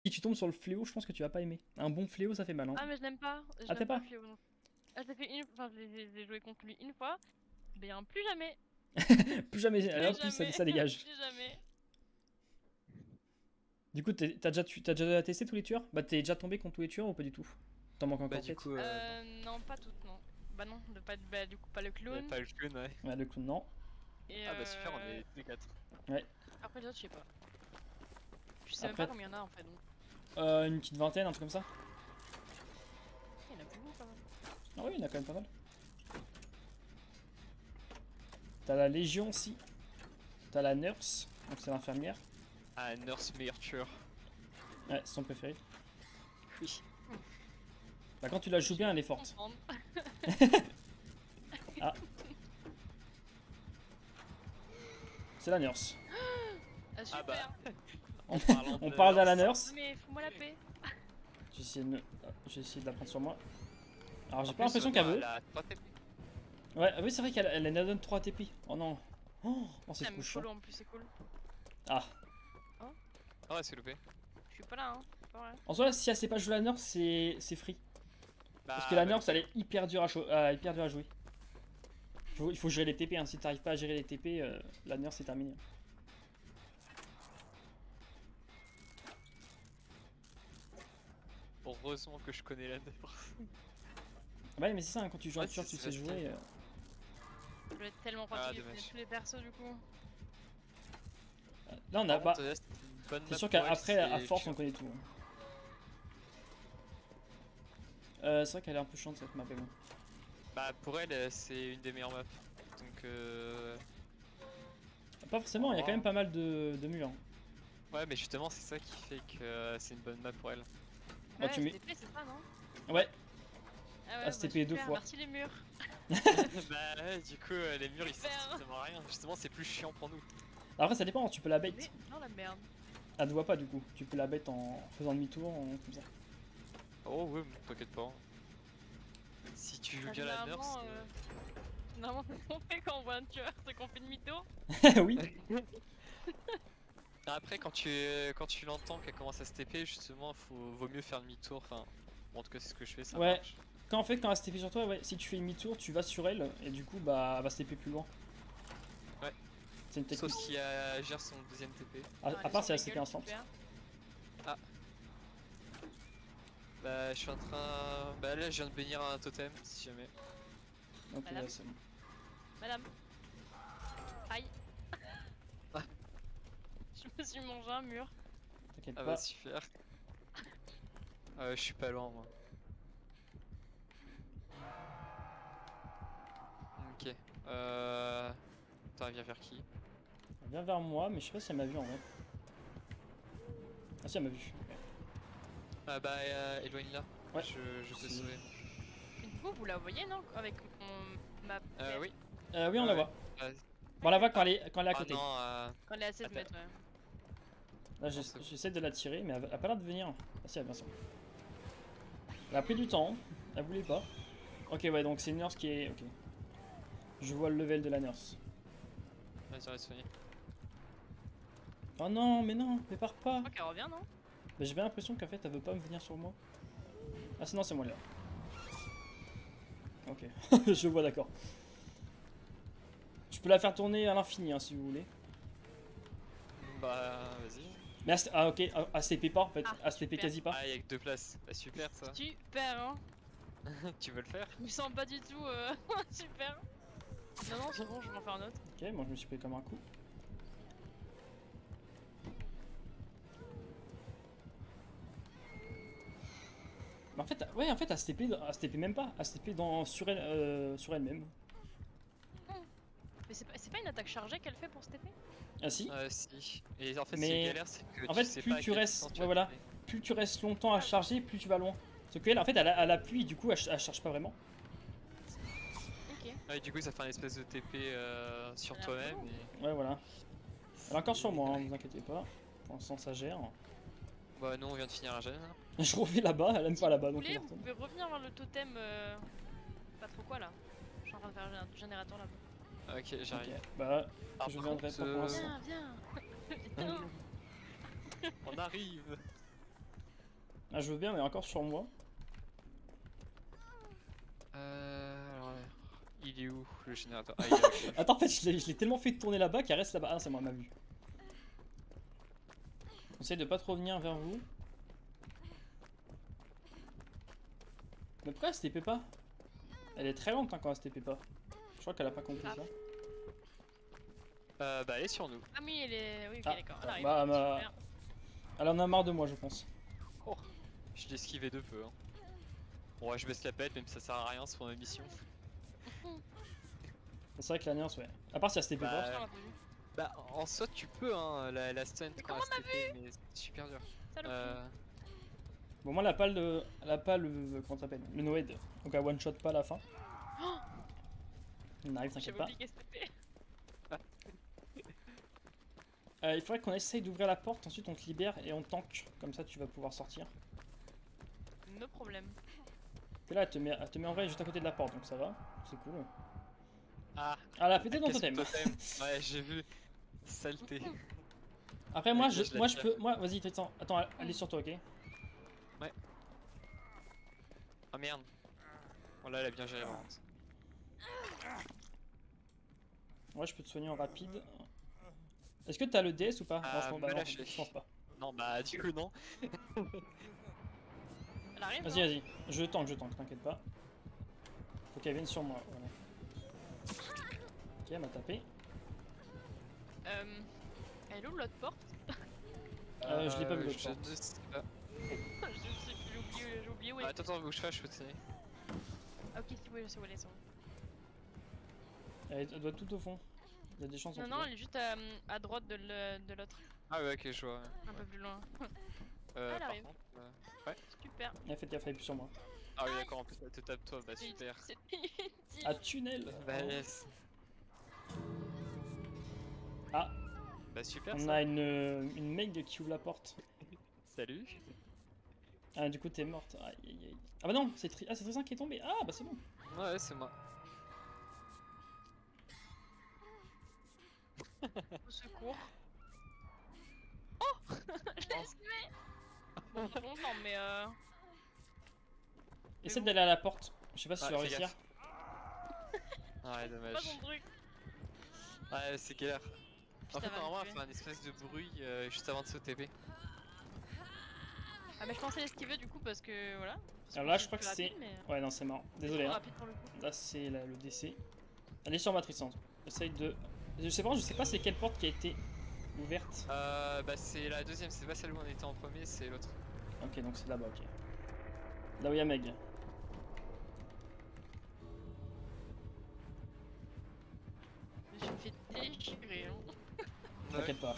Si tu tombes sur le fléau, je pense que tu vas pas aimer. Un bon fléau, ça fait mal. Hein. Ah, mais je l'aime pas. Ah, t'aimes pas? Le fléau, non. Ah, je l'ai fait une. Enfin, j'ai joué contre lui une fois. Bien, plus jamais. Plus jamais. Plus Alors, plus jamais. ça dégage. Plus jamais. Du coup, t'as déjà testé tous les tueurs? Bah, t'es déjà tombé contre tous les tueurs ou pas du tout? T'en manques encore Bah, du peut-être? coup, Non, pas toutes, non. Bah, non, bah, du coup, pas le clown. pas le clown, ouais. Ouais, le clown, non. Et Ah, bah, super, on est tous les 4. Ouais. Après, les autres, je sais pas. Je sais même Après- pas combien il y en a en fait. Donc. Une petite vingtaine, un truc comme ça. Il y en a beaucoup quand même. Ah oui, il y en a quand même pas mal. T'as la Légion aussi. T'as la Nurse, donc c'est l'infirmière. Ah, Nurse meilleur tueur. Ouais, c'est son préféré. Oui. Bah, quand tu la joues bien, elle est forte. Comprendre. Ah. C'est la Nurse. Ah, super. Ah bah. On parle de la Nurse. Mais fous-moi la paix. J'ai essayé de la prendre sur moi. Alors, j'ai En pas plus, l'impression qu'elle veut. elle a 3 TP. Ouais, oui, c'est vrai qu'elle donne 3 TP. Oh non. Oh, c'est Ah, trop mais chiant. follow en plus, c'est cool. Ah. Ah, ouais, c'est loupé. Je suis pas là, hein. C'est pas vrai. En soi, si elle sait pas jouer la Nurse, c'est free. Bah, Parce que la Nurse, elle est hyper dure à jouer. Il faut gérer les TP. Hein. Si t'arrives pas à gérer les TP, la Nurse c'est terminé. Heureusement que je connais la Nurse. Ouais, mais c'est ça, hein, quand tu joues à Ouais, tueur, c'est tu sais facile. jouer. Je vais être tellement Ah, fatigué de dommage. connaître tous les persos du coup. Là, on a pas. C'est sûr qu'après, à force, on connaît tout. Hein. C'est vrai qu'elle est un peu chiante cette map, mais bon. Bah, pour elle, c'est une des meilleures maps. Donc, Pas forcément, il y a quand même pas mal de murs. ouais, mais justement, c'est ça qui fait que c'est une bonne map pour elle. Oh, Ouais, tu mets- STP, c'est ça, non? Ouais, Ah ouais, STP bah, deux super, fois. Merci les murs. Bah, ouais, du coup, les murs ils servent Super. strictement à rien. Justement, c'est plus chiant pour nous. Après, ça dépend, tu peux la bait. Mais non, la merde. Elle te voit pas du coup. Tu peux la bait en faisant demi-tour, comme ça. Oh, ouais, mais t'inquiète pas. Si tu joues bien la Nurse. Normalement, c'est ce qu'on fait quand on voit un tueur, c'est qu'on fait demi-tour. Oui. Après, quand tu l'entends qu'elle commence à se TP, justement, vaut mieux faire demi-tour. Enfin, bon, en tout cas, c'est ce que je fais, ça Ouais. marche. Quand elle se TP sur toi, ouais, si tu fais demi-tour, tu vas sur elle et du coup, bah, elle va se TP plus loin. Ouais. C'est une technique. Sauf si elle gère son deuxième TP. À part si elle se TP instant. Bah, je suis en train. Bah, là, je viens de bénir un totem, si jamais. Donc, Madame. c'est bon. Madame. Aïe. Ah. Je me suis mangé un mur. T'inquiète Ah, pas. bah, super. Je suis pas loin, moi. Ok. Attends, viens vers qui? Elle vient vers moi, mais je sais pas si elle m'a vu en vrai. Ah si, elle m'a vu. Ah, bah, éloigne-la. Ouais. Je peux sauver. Mais du coup, vous la voyez, non? Avec ma tête. Oui. Oui, on la voit. Euh, Bon, on la voit quand elle est à Ah côté. non, Quand elle est à 16 Attends. mètres, ouais. Là, j'essaie de la tirer, mais elle a pas l'air de venir. Ah si, elle vient ça. Elle a pris du temps. Elle voulait pas. Ok, ouais, donc c'est une nurse qui est. Ok. Je vois le level de la nurse. vas-y, reste soigner. Oh non, mais pars pas. Je crois qu'elle revient, non? Bah, j'ai bien l'impression qu'en fait, elle veut pas me venir sur moi. Ah, sinon, c'est moi là. Ok, je vois, d'accord. Je peux la faire tourner à l'infini hein, si vous voulez. Bah, vas-y. Mais ok, elle se TP pas en fait. Ah, Elle se TP super. quasi pas. Ah, y'a que 2 places. Bah, super ça. Super, hein? Tu veux le faire? Je me sens pas du tout super. Non, non, c'est bon, je vais en faire un autre. Ok, moi je me suis pris comme un coup. Mais en fait, ouais, elle se TP même pas. Elle se TP sur elle-même. Mais c'est pas une attaque chargée qu'elle fait pour se TP? Ah si. Si. Et en fait, Mais c'est galère, c'est que en tu fait, sais plus pas à tu quelle restes- distance tu ouais, vas voilà. taper. Plus tu restes longtemps à charger, plus tu vas loin. Sauf qu'elle, en fait, elle appuie, du coup, elle charge pas vraiment. Ok. Ouais, du coup, ça fait un espèce de TP sur Elle a toi-même. un peu Et... Ouais, voilà. Elle est encore sur moi, hein, vous inquiétez pas. Pour l'instant, ça gère. Bah, nous, on vient de finir un gène. Je refais là-bas, elle aime Si pas là-bas vous donc voulez, elle vous retourne. pouvez revenir voir le totem. Pas trop quoi là. Je suis en train de faire un générateur là-bas. Ok, j'arrive. Ok, bah, Par je viendrai contre, pas pour l'instant. Viens, viens. On arrive. Ah, je veux bien, mais encore sur moi. Alors, il est où le générateur? Ah, il est là, ok. Attends, en fait, je l'ai tellement fait tourner là-bas qu'elle reste là-bas. Ah, c'est moi, elle m'a vu. Essaye de pas trop venir vers vous. Mais pourquoi elle se TP pas? Elle est très lente hein, quand elle se TP pas. Je crois qu'elle a pas compris ça. Bah, elle est sur nous. Ah oui, elle est. Oui, ok, Ah, d'accord. Elle arrive. bah, Super. elle en a marre de moi, je pense. Oh, je l'ai esquivé de peu. Hein. Bon, ouais, je baisse la pète, même si ça sert à rien, c'est pour ma mission. C'est vrai que l'alliance, ouais. À part si elle se TP Bah, pas. On l'a pas vu. Bah, en soi, tu peux, hein, la stun quand comment elle se TP, mais c'est super dur. Ça le Bon, moi, elle a pas le. Elle a pas le. Comment ça s'appelle? Le Noed. Donc elle one shot pas à la fin. On arrive, t'inquiète J'avais pas. oublié qu'elle s'était. Il faudrait qu'on essaye d'ouvrir la porte, ensuite on te libère et on tank. Comme ça, tu vas pouvoir sortir. No problème. Et là, elle te met en vrai juste à côté de la porte, donc ça va. C'est cool. Ah, Ah, elle a pété ton qu'est-ce totem. que totem. Ouais, j'ai vu. Saleté. Après, moi, Mec, là, moi, je je la peux. Moi, vas-y, Tristan. Attends, elle est sur toi, ok? Oh merde. Oh là, elle a bien géré, par contre. Ouais, je peux te soigner en rapide. Est-ce que t'as le DS ou pas? Ah, Franchement, me bah non, lâcher. je pense pas. Non, bah, du coup, non. Elle arrive. Vas-y, vas-y. Je tank, t'inquiète pas. Faut qu'elle vienne sur moi. Voilà. Ok, elle m'a tapé. Elle ouvre l'autre porte. Je l'ai pas vu l'autre je porte. ne sais pas. J'ai oublié où elle Attends, attends, bouge pas, je peux te tenir. Ah, ok, si, oui, je sais où elle est. c'est bon. Elle doit être tout au fond. Il y a des chances en Non, tout non, cas. elle est juste à droite de l'autre. Ah, ouais, ok, je vois. Un peu plus loin. Par arrive. contre. Super. Elle fait gaffe, elle est plus sur moi. Ah, oui, d'accord, en plus, elle te tape toi, bah, super. C'était inutile. Ah, tunnel! Bah, yes. Ah, Bah, super, on ça. a une Meg qui ouvre la porte. Salut. Ah, du coup, t'es morte. Aïe, aïe, aïe. Ah, bah non, c'est Tristan qui est tombé. Ah, bah c'est bon. Ouais, c'est moi. Au secours. Oh je l'ai esquivé. Bon, pas longtemps, mais Essaie bon. d'aller à la porte. Je sais pas si tu vas fais réussir. gaffe. Ouais, pas dommage. son truc. Ouais, c'est galère. En Ça fait, va normalement, me elle fait un espèce de bruit juste avant de se TP. Ah, mais je pensais l'esquiver du coup parce que voilà. Alors là, je crois que c'est. Mais... Ouais, non, c'est marrant. Désolé. trop Hein. rapide pour le coup. Là, c'est le DC. Elle est sur ma Tristan. Essaye de. Je sais pas c'est quelle porte qui a été ouverte. Bah, c'est la deuxième, c'est pas celle où on était en premier, c'est l'autre. Ok, donc c'est là-bas, ok. Là où il y a Meg. Je me fais déchirer. Hein. T'inquiète pas.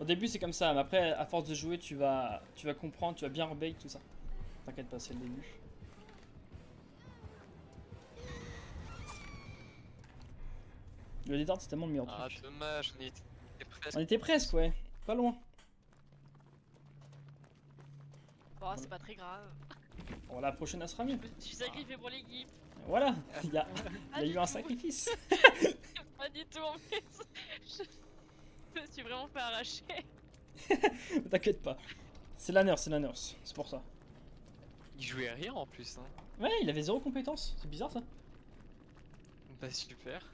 Au début, c'est comme ça, mais après, à force de jouer, tu vas comprendre, tu vas bien rebait tout ça. T'inquiète pas, c'est le début. Le détard, c'est tellement le meilleur Ah, truc. dommage, on y était presque. On était presque, ouais. Pas loin. Bon, c'est pas très grave. Bon, la prochaine, elle sera mieux. Je suis sacrifié pour l'équipe. Voilà, il y a Pas eu du un tout. sacrifice. Pas du tout en fait. Je me suis vraiment fait arracher. T'inquiète pas. C'est la nurse, c'est pour ça. Il jouait à rien en plus, hein. Ouais, il avait zéro compétence. C'est bizarre ça. Bah, super.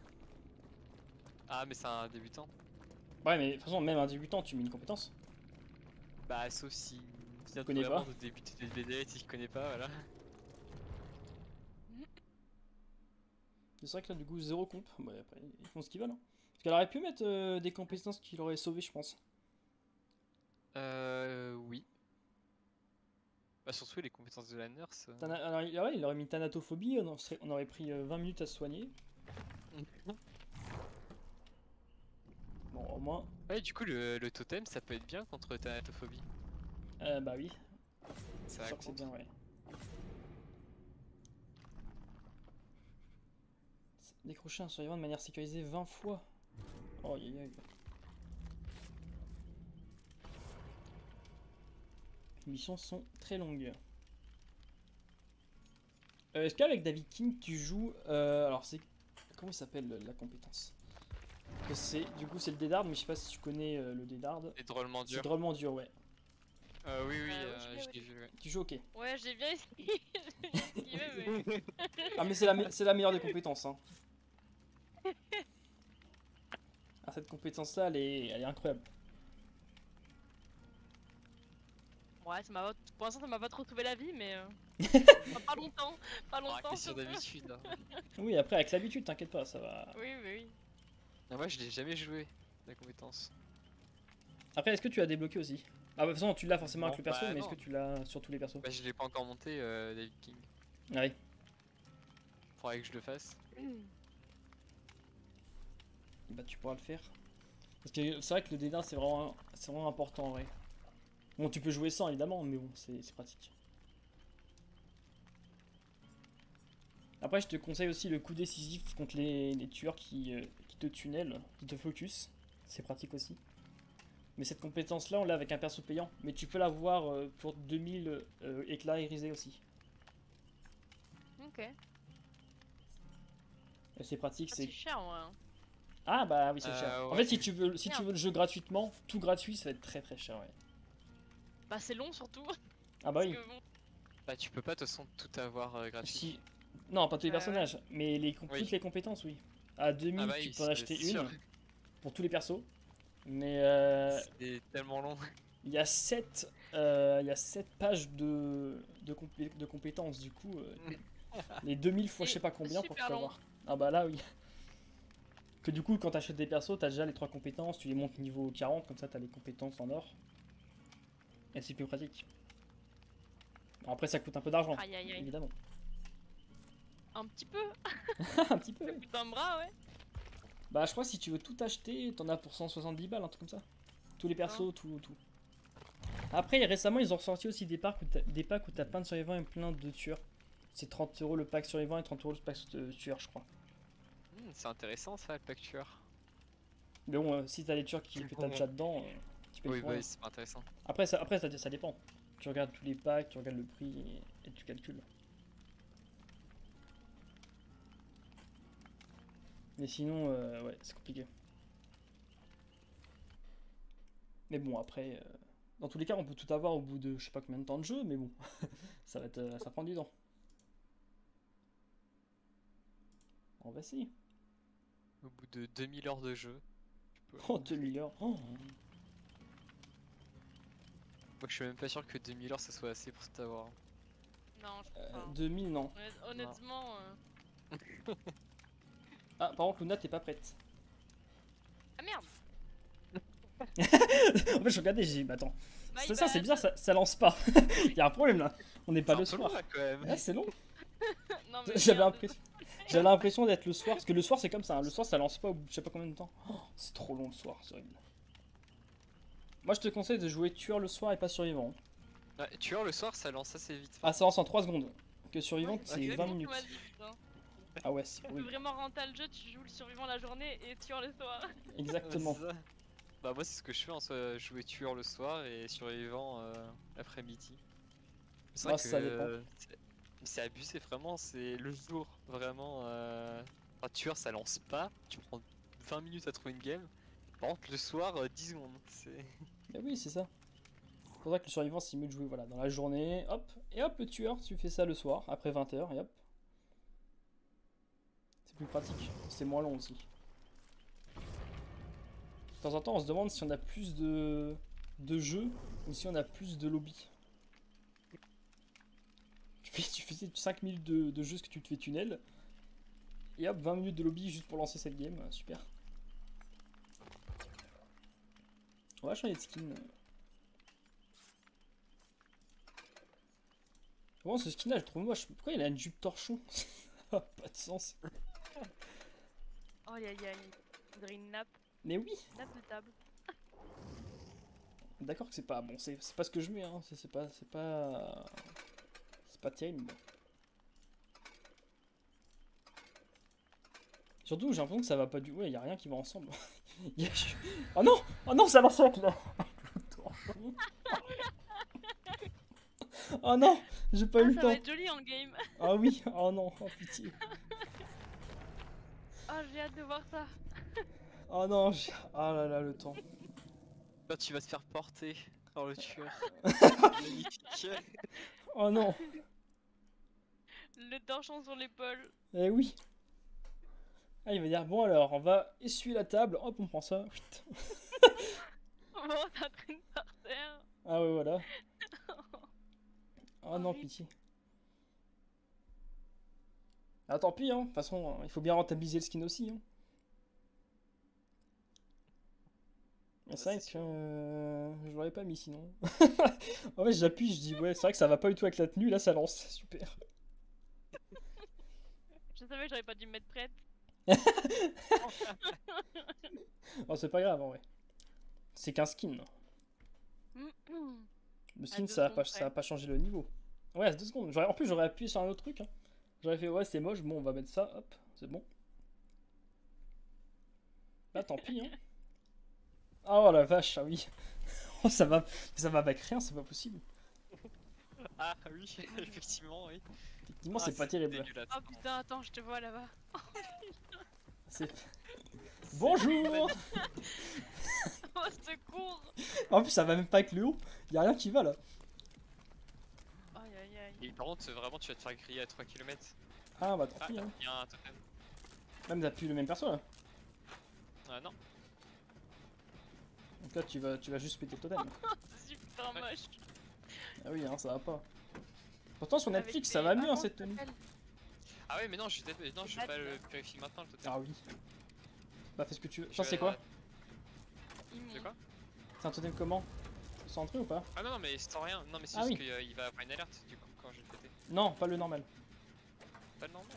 Ah, mais c'est un débutant. Ouais, mais de toute façon, même un débutant, tu mets une compétence. Bah, sauf si vient connais vraiment pas. de débuter des BD et qu'il connaît pas, voilà. C'est vrai que là, du coup, zéro comp. Ouais, après, ils font ce qu'ils veulent. Hein. Parce qu'elle aurait pu mettre des compétences qui l'auraient sauvé, je pense. Oui. Bah, surtout les compétences de la nurse. Alors, ouais, il aurait mis thanatophobie, on aurait pris 20 minutes à se soigner. Bon, au moins. Ouais, du coup, le totem, ça peut être bien contre thanatophobie. Bah oui. Ça Je crois que c'est compte. bien, ouais. Décrocher un survivant de manière sécurisée 20 fois. Oh, aïe aïe. Les missions sont très longues. Est-ce qu'avec David King tu joues alors c'est comment il s'appelle la compétence? Du coup c'est le Dédard, mais je sais pas si tu connais le Dédard. C'est drôlement C'est dur. drôlement dur, ouais. Oui, oui, oui, je l'ai vu, ouais. Tu joues ok. Ouais, j'ai bien essayé. J'ai bien esquivé, mais... Ah mais c'est la meilleure des compétences hein. Ah, cette compétence là elle est incroyable. Ouais, pour l'instant, ça m'a pas trop sauvé la vie, mais... pas longtemps, pas Ah, longtemps. question surtout. d'habitude là. Oui après avec l'habitude t'inquiète pas ça va. Oui, mais oui. Non, moi je l'ai jamais joué, la compétence. Après est-ce que tu as débloqué aussi? Ah bah de toute façon tu l'as forcément Non, avec le perso bah mais est-ce non. que tu l'as sur tous les persos? Bah je l'ai pas encore monté, David King. Ah oui. Faudrait que je le fasse. Bah tu pourras le faire. Parce que c'est vrai que le dédain c'est vraiment important en vrai. Bon tu peux jouer sans évidemment mais bon c'est pratique. Après je te conseille aussi le coup décisif contre les tueurs qui te tunnelent, qui te focus. C'est pratique aussi. Mais cette compétence là on l'a avec un perso payant. Mais tu peux l'avoir pour 2000 éclats irisés aussi. Ok. Et c'est pratique, Ah, c'est... c'est cher, moi. Ah bah oui c'est cher. En ouais. fait si tu veux le jeu gratuitement, tout gratuit ça va être très cher ouais. Bah, c'est long, surtout. Ah bah Parce oui. que bon... Bah tu peux pas de toute façon tout avoir gratuit. Si... Non pas tous les Ouais, personnages, mais Oui. toutes les compétences oui. À 2000 Ah bah tu oui, peux en acheter c'est sûr. une pour tous les persos. Mais C'est tellement long. il y a 7 pages de compétences du coup. Les 2000 fois je sais pas combien pour tout super long. avoir. Ah bah là oui. Que du coup quand t'achètes des persos t'as déjà les 3 compétences, tu les montes niveau 40 comme ça t'as les compétences en or. Et c'est plus pratique. Bon, après ça coûte un peu d'argent, Aïe, aïe, aïe. évidemment. Un petit peu. Un petit peu. Ouais. Coûte un bras, ouais. Bah je crois que si tu veux tout acheter, t'en as pour 170 balles, un truc comme ça. Tous les persos, tout. Après récemment ils ont ressorti aussi des packs où t'as plein de survivants et plein de tueurs. C'est 30 € le pack survivant et 30 € le pack tueur je crois. C'est intéressant ça, le pack tueur. Mais bon, si t'as les tueurs que t'as déjà dedans, tu payes Oui, pour bah rien. c'est pas intéressant. Après ça dépend. Tu regardes tous les packs, tu regardes le prix et tu calcules. Mais sinon, ouais, c'est compliqué. Mais bon, après, dans tous les cas, on peut tout avoir au bout de je sais pas combien de temps de jeu, mais bon, ça prend du temps. On va essayer. Au bout de 2000 heures de jeu. Oh, 2000 heures. Oh. Moi je suis même pas sûr que 2000 heures ça soit assez pour tout avoir. Non, je crois pas. 2000, non. Honnêtement... Ah, par contre, Luna, t'es pas prête. Ah merde. En fait, je regardais, j'ai dit, bah attends. My C'est ça, c'est bad. bizarre, ça lance pas. Y'a un problème là. On n'est pas le C'est un peu soir. long, là, quand même. Ah, c'est long. Non, mais J'avais merde. l'impression d'être le soir. Parce que le soir, c'est comme ça. Hein. Le soir, ça lance pas au bout de je sais pas combien de temps. Oh, c'est trop long le soir, c'est horrible. Moi, je te conseille de jouer tueur le soir et pas survivant. Ouais, tueur le soir ça lance assez vite. Ah, ça lance en 3 secondes. Que survivante, Ouais, c'est exactement 20 ce minutes. qu'on m'a dit, putain. Ah ouais, c'est Tu peux horrible. vraiment rentrer le jeu, tu joues le survivant la journée et tueur le soir. Exactement. Ouais, c'est ça. Bah moi c'est ce que je fais en soi, jouer tueur le soir et survivant l'après-midi. C'est vrai Ah, que ça dépend. c'est abusé vraiment, c'est le jour vraiment. Enfin, tueur ça lance pas, tu prends 20 minutes à trouver une game. Par contre le soir 10 secondes. C'est. Mais oui, c'est ça. C'est pour ça que le survivant, c'est mieux de jouer voilà, dans la journée. Hop, et hop, le tueur, tu fais ça le soir, après 20 h, et hop. C'est plus pratique, c'est moins long aussi. De temps en temps, on se demande si on a plus de jeux ou si on a plus de lobby. Tu fais 5 minutes de jeu, ce que tu te fais tunnel. Et hop, 20 minutes de lobby juste pour lancer cette game, super. On va changer de skin. Comment ce skin là, je le trouve moche. Pourquoi il a une jupe torchon? Ça n'a pas de sens. Oh aïe aïe aïe. Faudrait une nappe. Mais oui, Nappe de table. d'accord que c'est pas bon, c'est pas ce que je mets, hein. C'est pas terrible. Bon. Surtout, j'ai l'impression que ça va pas du. Ouais, y a rien qui va ensemble. Oh non, oh non, ça lance avec là. Oh non, j'ai pas eu Ah, le ça temps. va être joli en game. Ah oui, oh non, oh pitié. Oh, j'ai hâte de voir ça. Oh non, oh là là, le temps. Quand tu vas te faire porter. Oh le tueur. Magnifique. Oh non. Le torchon sur l'épaule. Eh oui. Ah, il va dire, bon alors, on va essuyer la table. Hop, on prend ça. Chut. Bon, ça traîne par terre. Ah ouais, voilà. Oh non, Horrible. pitié. Ah, tant pis, hein. De toute façon, il faut bien rentabiliser le skin aussi, hein. Mais c'est vrai c'est que sûr. je l'aurais pas mis sinon. En fait, j'appuie, je dis, ouais, c'est vrai que ça va pas du tout avec la tenue. Là, ça lance. Super. Je savais que j'aurais pas dû me mettre prête. Oh, c'est pas grave, en vrai. C'est qu'un skin. Le skin, 2 ça secondes ça près. a pas changé le niveau. Ouais, 2 secondes. En plus, j'aurais appuyé sur un autre truc, hein. J'aurais fait, ouais, c'est moche, bon, on va mettre ça, hop, c'est bon. Là, tant pis, hein. Oh la vache, ah oui. Oh, ça va avec rien, c'est pas possible. Ah oui, effectivement, oui. Effectivement, Ah, c'est pas terrible. dégueulasse. Oh putain, attends, je te vois là-bas. C'est... Bonjour. Au secours. En plus, ça va même pas avec le haut. Y a rien qui va là. Aïe aïe aïe. Et par contre, vraiment, tu vas te faire griller à 3 km. Ah bah tant Ah, pis, hein. il y a un totem. Même t'as plus le même perso là. Ah non. Donc là, tu vas juste péter le totem. C'est super Ouais. moche. Ah oui, hein, ça va pas. Pourtant, sur Avec Netflix, les- ça va mieux, Ah, hein, comment cette ça tenue. s'appelle Ah ouais, mais non, je vais pas le Bad. vérifier maintenant le totem. Ah oui. Bah fais ce que tu veux. Je Ça, vais c'est quoi? Immonde. C'est quoi? C'est un totem comment? C'est entré ou pas? Ah non, non, mais c'est rien. Non, mais c'est Ah juste oui. qu'il va avoir une alerte du coup quand je vais le péter. Non, pas le normal. Pas le normal.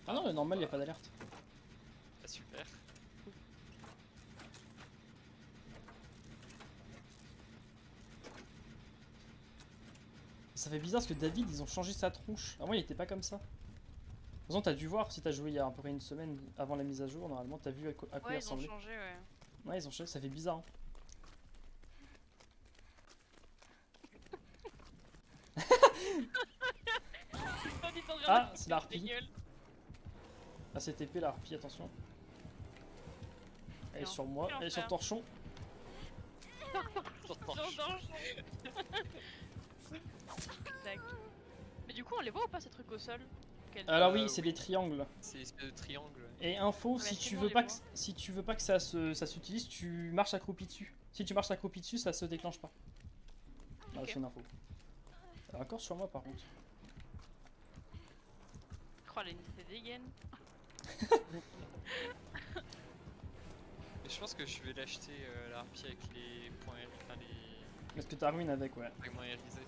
Ah non, le normal, y a pas d'alerte. Ah super. Ça fait bizarre parce que David, ils ont changé sa tronche. Avant, il était pas comme ça. De toute façon, t'as dû voir si t'as joué il y a à peu près une semaine avant la mise à jour. Normalement, t'as vu à quoi il Ouais, ils ont ressemblait. changé, ouais. Ouais, ils ont changé, ça fait bizarre, hein. Ah, c'est la harpie. Ah, c'est TP la harpie, attention. Elle est Non. sur moi, Quel elle est sur enfer. Torchon. Tac. Mais du coup, on les voit ou pas ces trucs au sol? Alors oui, Euh, c'est oui. des triangles. C'est une espèce de triangle. Et info, mais si est-ce tu que veux nous, on pas les que, voit si tu veux pas que ça s'utilise, tu marches accroupi dessus. Si tu marches accroupi dessus, ça se déclenche pas. Ah, Ok. c'est une info. Elle est encore sur moi par contre. Oh, la unité dégaine. Mais je pense que je vais l'acheter la harpie avec les points enfin les Est-ce que t'as ruine avec, ouais. fragments irisés.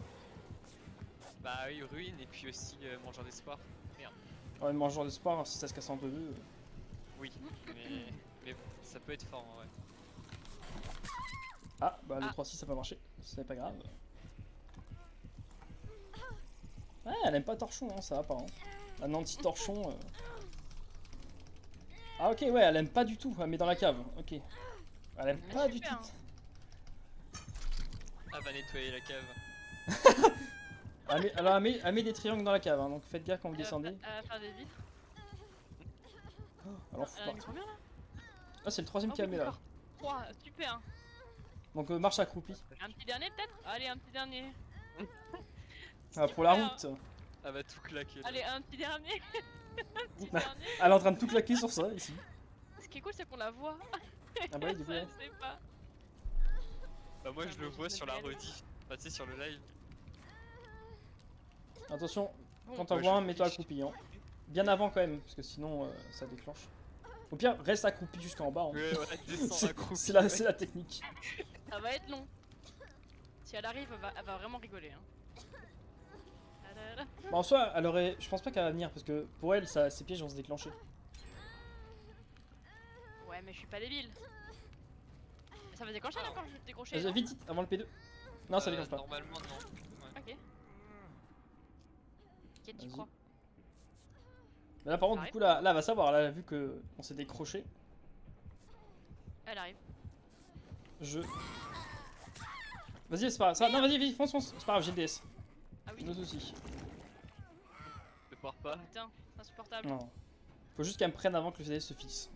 Bah oui, ruine et puis aussi mangeur d'espoir. Merde. Ouais, mangeur d'espoir, si ça se casse en deux. Oui, mais bon, ça peut être fort en vrai. Ah, bah le Ah. 3-6 ça a pas marché. C'est pas grave. Ouais, elle aime pas Torchon, hein, ça va pas. Hein. Un anti-torchon. Ah, ok, ouais, elle aime pas du tout. Elle met dans la cave. Ok. Elle aime Mais pas du tout. super. Ah bah nettoyer la cave. Alors, elle met des triangles dans la cave, hein, donc faites gaffe quand vous descendez. Elle va faire des vitres. Alors, faut Elle a mis partir. combien là? Ah, c'est le troisième Oh, qui a oui, mis là. d'accord. 3, super. Donc, marche accroupi. Un petit dernier peut-être? Allez, un petit dernier. Ah, pour la Super. route. Ah bah tout claquer. là. Allez, un petit dernier. Un petit Bah. dernier. Elle est en train de tout claquer sur ça ici. Ce qui est cool, c'est qu'on la voit. Ah, bah oui, du coup. Ça, Ouais. je sais pas. Bah moi Ah, je le moi, vois je sur me la mêle. rediff. Bah tu sais sur le live. Attention, Bon, quand t'en Ouais, vois je un, le mets-toi fiche. accroupi. Hein. Bien avant quand même, parce que sinon ça déclenche. Au pire, reste accroupi jusqu'en bas. Hein. Ouais, ouais, descends C'est- accroupi. c'est la, ouais. c'est la technique. ça va être long. Si elle arrive, elle va vraiment rigoler. Hein. Tadada. Bah, en soi, elle aurait... je pense pas qu'elle va venir, parce que pour elle, ses pièges vont se déclencher. Ouais, mais je suis pas débile. Ça va déclencher là quand je vais décrocher. Vas-y, non vite, avant le P2. Non, ça déclenche pas. Normalement non. Ouais. Ok. Ok, tu Vas-y. crois. Mais là, par contre, du Arrive. coup, là, elle va savoir. Là, elle a vu que on s'est décroché. Elle arrive. Je. Vas-y, c'est pas grave. Non, vas-y, fonce, fonce. C'est pas grave, j'ai le DS. Ah oui. Nos soucis. Ne pars pas. Putain, c'est insupportable. Non. Faut juste qu'elle me prenne avant que le DS se fixe.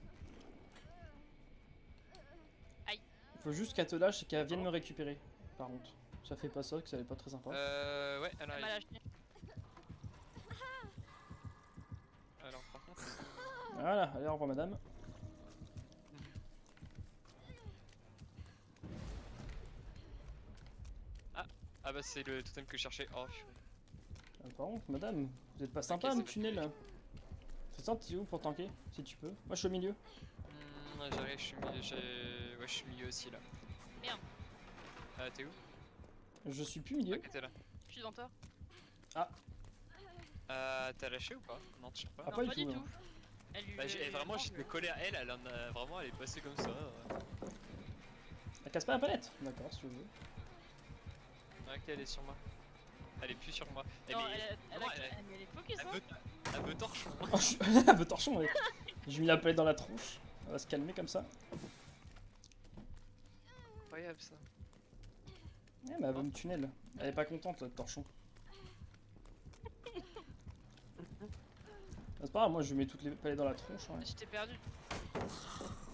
Aïe. Faut juste qu'elle te lâche et qu'elle vienne me récupérer. Par contre. Ça fait pas ça, que ça n'est pas très sympa. Ouais, elle Elle m'a arrive. lâché. Alors, par contre. Voilà, allez, au revoir madame. Ah bah, c'est le totem que je cherchais. Oh, purée. Par contre, madame, vous êtes pas sympa Ok, le c'est tunnel pas là. C'est ça, t'es où pour tanker, si tu peux? Moi je suis au milieu. Ouais, j'arrive, je suis milieu, ouais, je suis milieu aussi là. Merde. T'es où? Je suis plus milieu. Ok, t'es là. Je suis devant toi. T'as lâché ou pas? Non, tu sais pas. Ah, Non, pas pas du du tout, tout. Elle lui. Bah, vraiment, j'étais collé à elle, elle en a vraiment, elle est passée comme ça. Elle casse pas la palette. D'accord, si tu veux. Ok, elle est sur moi. Elle est plus sur moi. Eh, Non, mais elle vraiment, est focus, elle hein. elle veut torchon. Oh, elle veut torchon, ouais. J'ai mis la palette dans la tronche. On va se calmer comme ça. Incroyable ça. Ouais, mais elle veut me tunnel. Elle est pas contente, là, de torchon. Ah, c'est pas grave, moi je mets toutes les palettes dans la tronche. Ouais. Je t'ai perdu.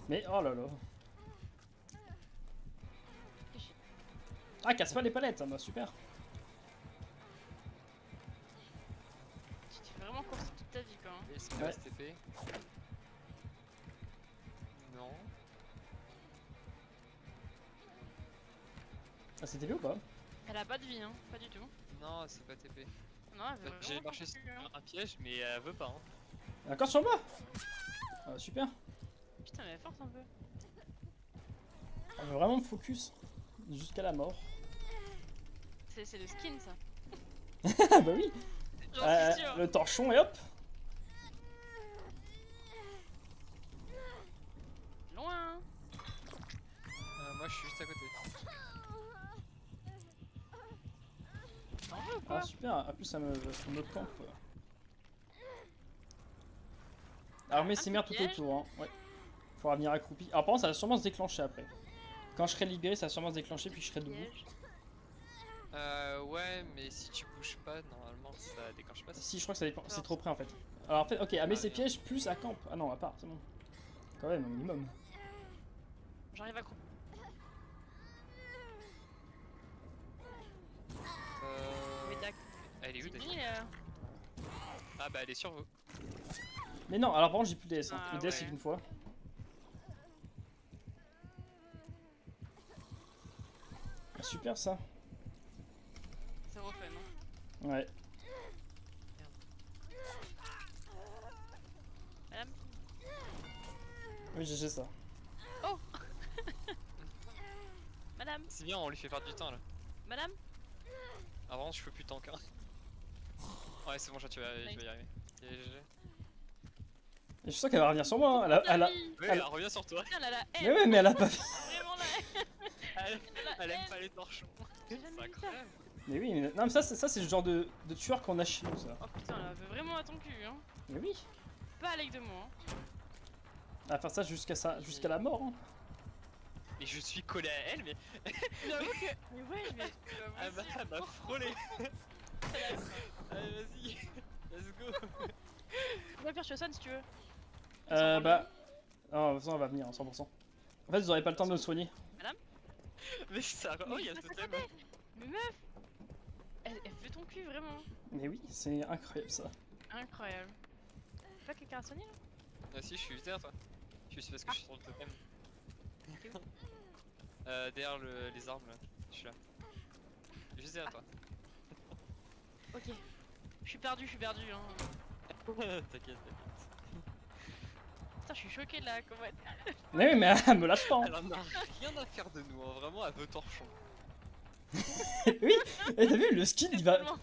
Mais oh là là. Ah, casse pas les palettes, ah bah super. Tu t'es vraiment coursé toute ta vie, quoi. Hein. Et c'est Ouais. pas STP. Non. Ah, c'était bien ou pas? Elle a pas de vie, hein. Pas du tout. Non, c'est pas TP. Non, elle veut J'ai vraiment marché pas sur hein. un piège, mais elle veut pas. Hein. D'accord sur moi. Ah, super. Putain, mais elle est forte un peu. Elle veut vraiment me focus. Jusqu'à la mort. C'est le skin, ça. Ah bah oui. J'en suis sûr. Le torchon et hop. Loin. Moi, je suis juste à côté. T'en veux ou quoi? Ah super, en plus ça me campe. Armée s'émère tout piège. autour, hein. Ouais. Faudra venir accroupi. Alors par contre ça va sûrement se déclencher après. Quand je serai libéré ça va sûrement se déclencher puis je serai debout. Piège. Ouais, mais si tu bouges pas, normalement, ça déclenche pas. Si je crois que ça dépend, c'est trop près en fait. Alors en fait, ok, à met ses bien. pièges plus à camp. Ah non, à part, c'est bon. Quand même, au minimum. J'arrive à couper. Mais d'accord. Elle est où C'est déjà? fini là. Ah bah, elle est sur vous. Mais non, alors par contre j'ai plus de DS. Hein. Ah, Le DS ouais. c'est qu'une fois. Ah, super ça. C'est refait, non? Ouais. Madame? Oui, j'ai ça. Oh. Madame? C'est bien, on lui fait perdre du temps là. Madame? Avant, je peux plus tank. Hein. Ouais, c'est bon, je vais y arriver. GG. Et je suis sûr qu'elle va revenir sur moi. Hein. Elle a... Ouais, elle revient sur toi. Putain, elle a la Mais haine. ouais, mais elle a pas fait. Vraiment la haine. Elle, La elle aime haine. pas les torchons. J'ai C'est jamais vu ça. incroyable. Mais oui, mais... non mais ça c'est le genre de tueur qu'on a chez nous ça. Oh putain, elle veut vraiment à ton cul, hein. Mais oui. Pas avec de moi. Hein. À faire ça jusqu'à la mort. Hein. Mais je suis collé à elle, mais J'avoue que. Mais ouais, je vais. elle m'a frôlé. Allez, vas-y. Let's go. On va faire Shosan si tu veux. Bah... Non, de toute façon, on va venir, 100%. En fait, vous aurez pas le temps de me soigner. Mais ça. Oh, il y a ce thème. Mais meuf, elle veut ton cul vraiment. Mais oui, c'est incroyable ça. Incroyable. Pas quelqu'un à soigner là? Ah, si, je suis juste derrière toi. Je suis parce que je suis sur le totem. Derrière les arbres là. Je suis là. Juste derrière toi. Ok. Je suis perdu hein. T'inquiète, t'inquiète. Putain, je suis choquée de là, comment elle. Mais oui, mais elle me lâche pas. Hein. Elle en a rien à faire de nous, hein. Vraiment, elle veut torchon. Oui, et t'as vu, le skin il va. Tellement.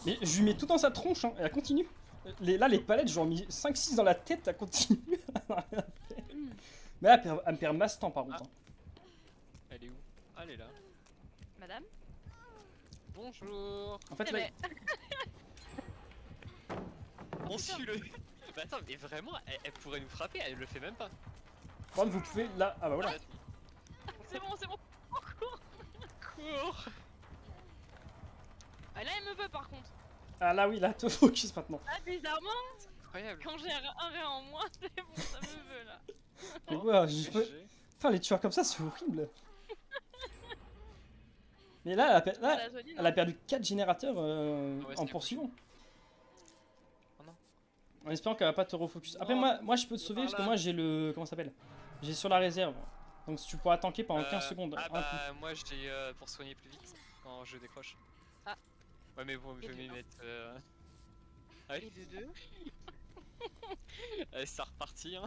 Mais je lui mets tout dans sa tronche, hein, et elle continue. Là, les palettes, j'en ai mis 5-6 dans la tête, elle continue. Mais là, elle me perd masse temps par contre. Hein. Elle est où? Ah, elle est là. Madame? Bonjour. En fait, Eh là, ben, On suit le. Mais attends, mais vraiment, elle pourrait nous frapper, elle le fait même pas. par contre, vous pouvez. Là, ah bah voilà. c'est bon. On court. Cours. Ah, là, elle me veut par contre. Ah là, oui, là, te focus maintenant. Ah, bizarrement, Incroyable. quand j'ai un ré en moins, c'est bon, ça me veut là. Mais ouais, je peux. GG. Enfin, les tueurs comme ça, c'est horrible. Mais là, là, La Zonie, elle a non. perdu 4 générateurs Ouais, en c'était poursuivant. Oh non. En espérant qu'elle va pas te refocus. Après, Non, moi je peux te sauver par parce que là. moi j'ai le. Comment ça s'appelle? J'ai sur la réserve. Donc tu pourras tanker pendant 15 secondes. Ah un coup. bah moi j'ai pour soigner plus vite quand je décroche. Ah. Ouais mais bon je Et vais de m'y un. mettre. Ouais. Et de 2. Allez ça reparti hein.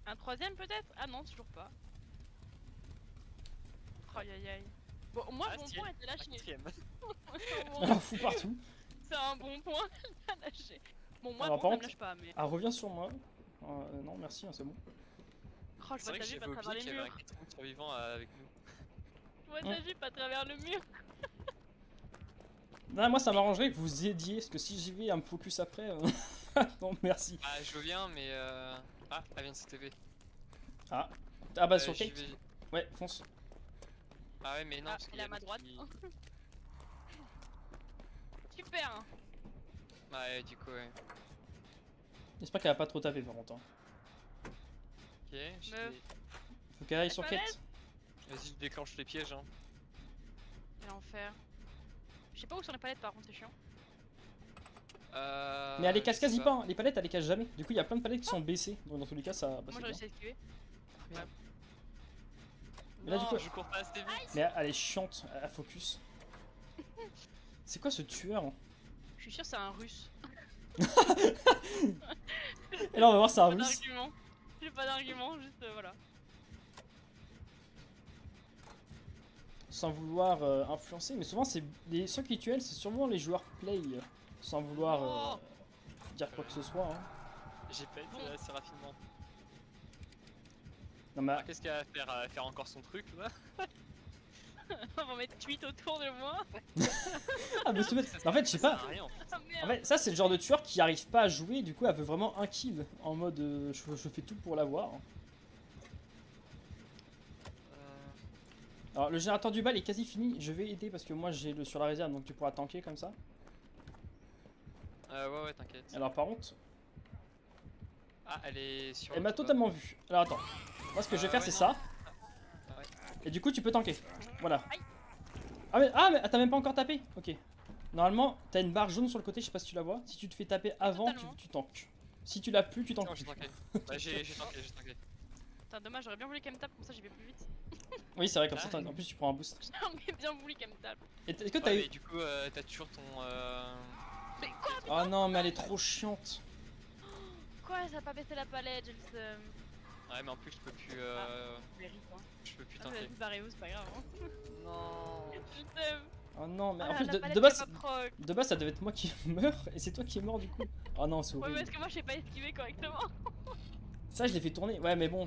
Un troisième peut-être? Ah non, toujours pas. Aïe aïe aïe. Bon, moi, Ah, bon si, point était un lâché. quatrième. Elle en fout partout. C'est un bon point à lâcher. Bon, moi, Alors, bon, par ça me contre- lâche pas, mais. Ah, reviens sur moi. Non, merci, hein, c'est bon. Oh, je C'est vois vrai ta que jupe j'avais à travers oublié les qu'il y avait un murs. quatrième survivant avec nous. Je vois ta jupe à travers le mur. Non, moi ça m'arrangerait que vous aidiez, parce que si j'y vais à me focus après. Non, merci. Ah je veux bien mais ah elle vient de se TV. Ah, bah sur J'y Kate. vais. Ouais, fonce. Ah ouais mais non Ah, parce qu'il elle y est a à ma l'autre droite. qui- Super. Ouais du coup ouais. J'espère qu'elle va pas trop taper par contre. Hein. Ok, je Meuf. vais- Faut qu'elle aille sur pas Kate. Vas-y je déclenche les pièges hein. Quel enfer. Je sais pas où sont les palettes par contre, c'est chiant. Mais elle les Je casse sais quasi pas. pas, hein. Les palettes elle les casse jamais. Du coup, il y a plein de palettes qui sont baissées. Donc, dans tous les cas, ça. Bah, Moi c'est j'ai bien. réussi à esquiver. Mais là, du Non, coup- je cours pas assez vite. Mais elle est chiante, elle focus. C'est quoi ce tueur? Hein? Je suis sûr c'est un russe. Et là, on va voir, c'est un Pas russe. d'argument. J'ai pas d'argument, juste voilà. Sans vouloir influencer, mais souvent, c'est ceux qui tuent, c'est sûrement les joueurs play. Sans vouloir dire quoi que ce soit. Hein. J'ai pas été assez rapidement. Non, mais Alors, qu'est-ce qu'elle va faire? Elle va faire encore son truc là? On va mettre 8 autour de moi. ah, mais en fait, je sais Ça pas. sert à rien. Ah En merde. fait, ça, c'est le genre de tueur qui arrive pas à jouer, du coup, elle veut vraiment un kill. En mode, je fais tout pour l'avoir. Alors, le générateur du bal est quasi fini. Je vais aider parce que moi, j'ai le sur la réserve, donc tu pourras tanker comme ça. Ouais, t'inquiète. Alors, par contre, Ah, elle est sur. elle m'a le toit. totalement vu. Alors, attends. Moi, ce que je vais faire, ouais, c'est non. ça. Ah, ouais. Et du coup, tu peux tanker. Voilà. Aïe. Mais t'as même pas encore tapé. Ok. Normalement, t'as une barre jaune sur le côté, je sais pas si tu la vois. Si tu te fais taper avant, Totalement. tu tankes. Si tu l'as plus, tu Non, tankes j'ai plus. tanké. Bah, j'ai tanké. Putain, dommage, j'aurais bien voulu qu'elle me tape, comme ça j'y vais plus vite. Oui, c'est vrai, comme ça, en plus, tu prends un boost. J'aurais bien voulu qu'elle me tape. Et est-ce que t'as Ouais, eu. mais du coup, t'as toujours ton. Mais quoi? Oh non, mais elle est trop chiante. Quoi? Ça a pas baissé la palette, j'ai le seum. Ouais, mais en plus, je peux plus. Mérite, hein. Je peux plus Ah, mais tanker. vas-y, barrez-vous, c'est pas grave. Hein. Non. J'ai le seum. Oh non, mais Oh en là, plus, la de palette base, qui est pas proc. de base, ça devait être moi qui meurs, et c'est toi qui es mort du coup. Oh non, c'est Ouais, horrible. parce que moi, je sais pas esquiver correctement. Ça, je l'ai fait tourner. Ouais, mais bon,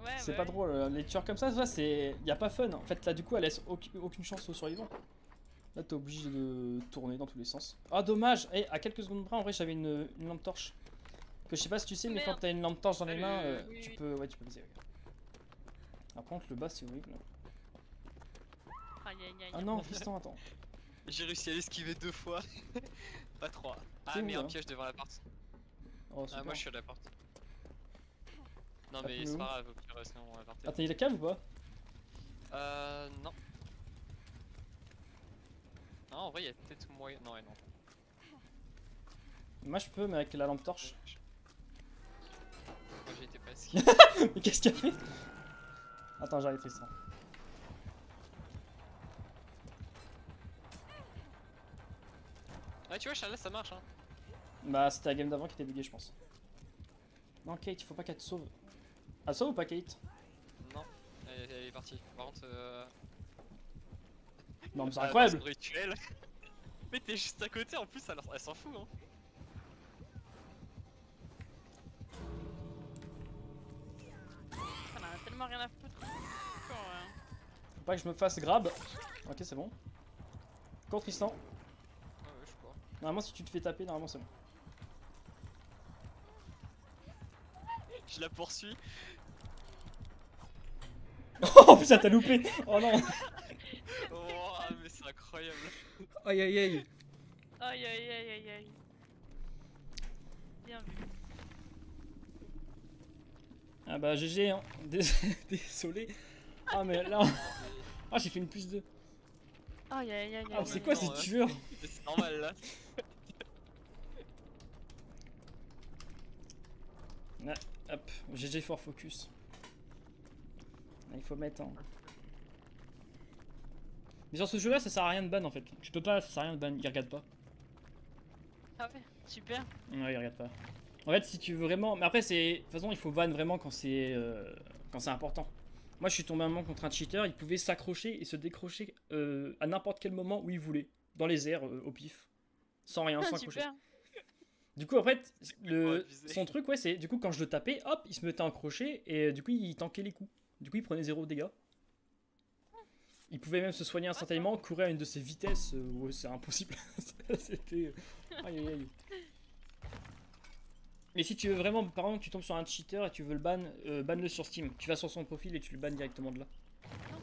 Ouais, c'est bah pas ouais. drôle. Les tueurs comme ça, c'est. Y a pas fun. En fait, là, du coup, elle laisse aucune chance aux survivants. Là, t'es obligé de tourner dans tous les sens. Ah, dommage. Et à quelques secondes près, en vrai, j'avais une lampe torche. Que je sais pas si tu sais, mais Merde. quand t'as une lampe torche dans les Salut. mains, Oui, tu oui. peux. Ouais, tu peux viser. Par contre, le bas, c'est horrible. Aïe aïe aïe. Ah non, Fiston, attends. J'ai réussi à l'esquiver 2 fois. Pas 3. Ah, C'est mais où, un là piège devant la porte. Oh, Ah, super. moi je suis à la porte. Non, Ah, mais mais c'est où pas grave, au pire, sinon on va partir. Ah, t'as eu la cave ou pas? Non. Non, en vrai, il y a peut-être moyen. Non, ouais, non. Moi, je peux, mais avec la lampe torche. Moi j'ai été pas esquivé. Mais qu'est-ce qu'il a fait? Attends, j'arrive, Tristan. Ouais, tu vois, Charles, ça marche hein. Bah, c'était la game d'avant qui était buguée, je pense. Non, Kate, il faut pas qu'elle te sauve. Elle sauve ou pas, Kate? Non, elle est partie. Par contre, Non, mais c'est elle va incroyable! faire son rituel. Mais t'es juste à côté en plus, elle s'en fout hein. On a tellement rien à foutre. Quoi, ouais. Faut pas que je me fasse grab. Ok, c'est bon. Cours, Tristan. Ouais, je crois. Normalement, si tu te fais taper, normalement, c'est bon. Je la poursuis. Oh putain, t'as loupé! Oh non! Oh, mais c'est incroyable. Aïe aïe aïe! Aïe aïe aïe aïe aïe. Bien vu. Ah bah, GG, hein. Désolé. Ah, mais là. Ah, j'ai fait une plus 2. Aïe aïe aïe Ah, aïe. c'est quoi ces non, ouais. tueurs? C'est normal là. Ah, hop, GG for focus. Ah, il faut mettre en. Mais sur ce jeu là, ça sert à rien de ban en fait. Tu peux pas, ça sert à rien de ban, il regarde pas. Ah ouais, super. Ouais, il regarde pas. En fait, si tu veux vraiment. Mais après, c'est. De toute façon, il faut ban vraiment quand c'est important. Moi, je suis tombé un moment contre un cheater, il pouvait s'accrocher et se décrocher à n'importe quel moment où il voulait. Dans les airs, au pif. Sans rien, sans accrocher. Super. Du coup, en fait, abusé. son truc, ouais, c'est. Du coup, quand je le tapais, hop, il se mettait en crochet et du coup, il tankait les coups. Du coup, il prenait 0 dégâts. Il pouvait même se soigner instantanément, courir à une de ses vitesses. Ouais, c'est impossible. C'était. Aïe aïe aïe. Mais si tu veux vraiment, par exemple, tu tombes sur un cheater et tu veux le ban, ban-le sur Steam. Tu vas sur son profil et tu le bannes directement de là. Non